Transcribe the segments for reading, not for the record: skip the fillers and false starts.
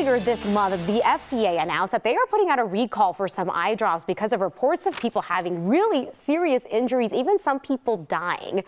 Earlier this month, the FDA announced that they are putting out a recall for some eye drops because of reports of people having really serious injuries, even some people dying.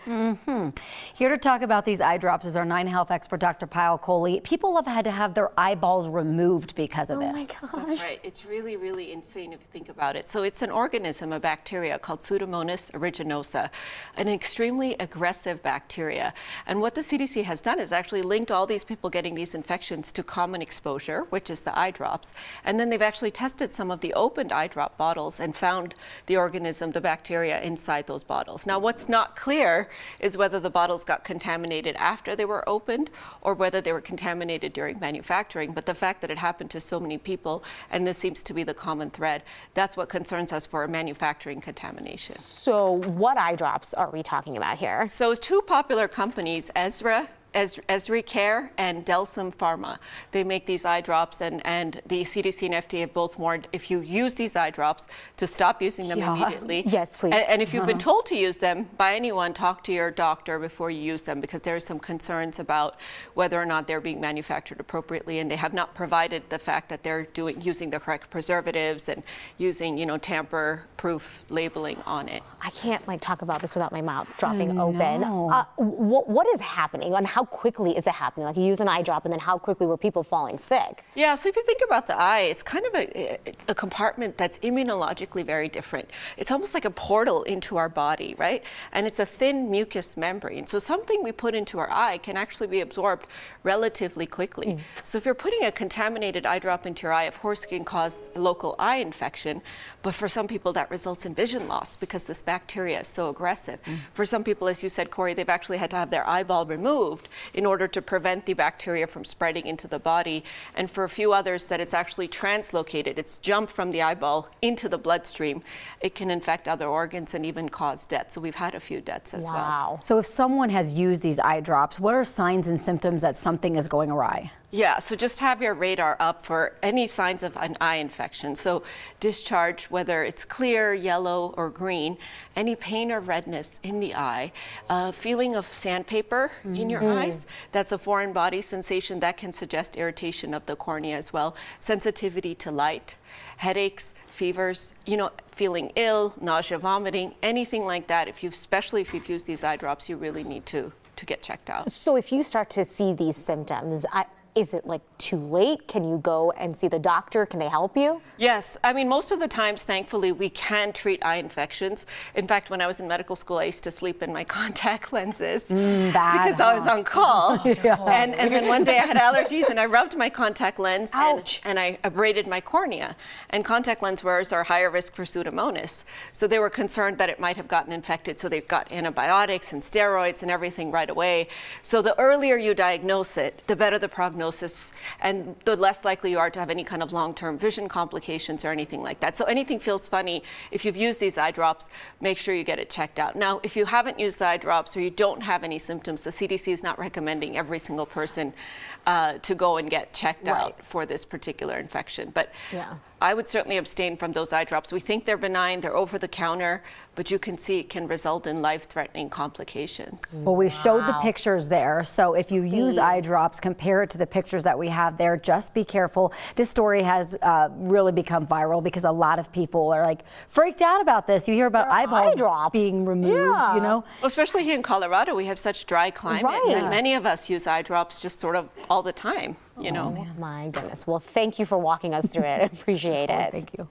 Here to talk about these eye drops is our 9 Health expert, Dr. Payal Kohli. People have had to have their eyeballs removed because of this. Oh my gosh. That's right. It's really, really insane if you think about it. So it's an organism, a bacteria called Pseudomonas aeruginosa, an extremely aggressive bacteria. And what the CDC has done is actually linked all these people getting these infections to common exposure, which is the eye drops. And then they've actually tested some of the opened eye drop bottles and found the organism, the bacteria inside those bottles. Now, what's not clear is whether the bottles got contaminated after they were opened or whether they were contaminated during manufacturing. But the fact that it happened to so many people, and this seems to be the common thread, that's what concerns us for manufacturing contamination. So what eye drops are we talking about here? So two popular companies, Esri Care and Delsum Pharma. They make these eye drops, and the CDC and FDA have both warned if you use these eye drops to stop using them immediately. Yes, please. And if you've been told to use them by anyone, talk to your doctor before you use them, because there are some concerns about whether or not they're being manufactured appropriately, and they have not provided the fact that they're using the correct preservatives and using, tamper-proof labeling on it. I can't talk about this without my mouth dropping open. What is happening, and how quickly is it happening? Like, you use an eye drop, and then how quickly were people falling sick? Yeah, so if you think about the eye, it's kind of a compartment that's immunologically very different. It's almost like a portal into our body, right? And it's a thin mucous membrane. So something we put into our eye can actually be absorbed relatively quickly. So if you're putting a contaminated eye drop into your eye, of course it can cause a local eye infection, but for some people that results in vision loss because this bacteria is so aggressive. For some people, as you said, Corey, they've actually had to have their eyeball removed in order to prevent the bacteria from spreading into the body. And for a few others, that it's actually translocated. It's jumped from the eyeball into the bloodstream. It can infect other organs and even cause death. So we've had a few deaths as well. So if someone has used these eye drops, what are signs and symptoms that something is going awry? Yeah, so just have your radar up for any signs of an eye infection. So discharge, whether it's clear, yellow, or green, any pain or redness in the eye, feeling of sandpaper in your eyes, that's a foreign body sensation that can suggest irritation of the cornea as well, sensitivity to light, headaches, fevers, feeling ill, nausea, vomiting, anything like that. Especially if you've used these eye drops, you really need to get checked out. So if you start to see these symptoms, is it too late? Can you go and see the doctor? Can they help you? Yes. I mean, most of the times, thankfully, we can treat eye infections. In fact, when I was in medical school, I used to sleep in my contact lenses because I was on call. And then one day I had allergies and I rubbed my contact lens and I abraded my cornea. And contact lens wearers are higher risk for Pseudomonas. So they were concerned that it might have gotten infected. So they've got antibiotics and steroids and everything right away. So the earlier you diagnose it, the better the prognosis, and the less likely you are to have any kind of long-term vision complications or anything like that. So anything feels funny, if you've used these eye drops, make sure you get it checked out. Now, if you haven't used the eye drops or you don't have any symptoms, the CDC is not recommending every single person to go and get checked out for this particular infection. But I would certainly abstain from those eye drops. We think they're benign, they're over the counter, but you can see it can result in life-threatening complications. Well, we showed the pictures there, so if you use eye drops, compare it to the pictures that we have there. Just be careful. This story has really become viral because a lot of people are freaked out about this. You hear about eyeballs being removed, Well, especially here in Colorado, we have such dry climate, and many of us use eye drops just sort of all the time. Oh my goodness. Well, thank you for walking us through it. I appreciate it. Thank you.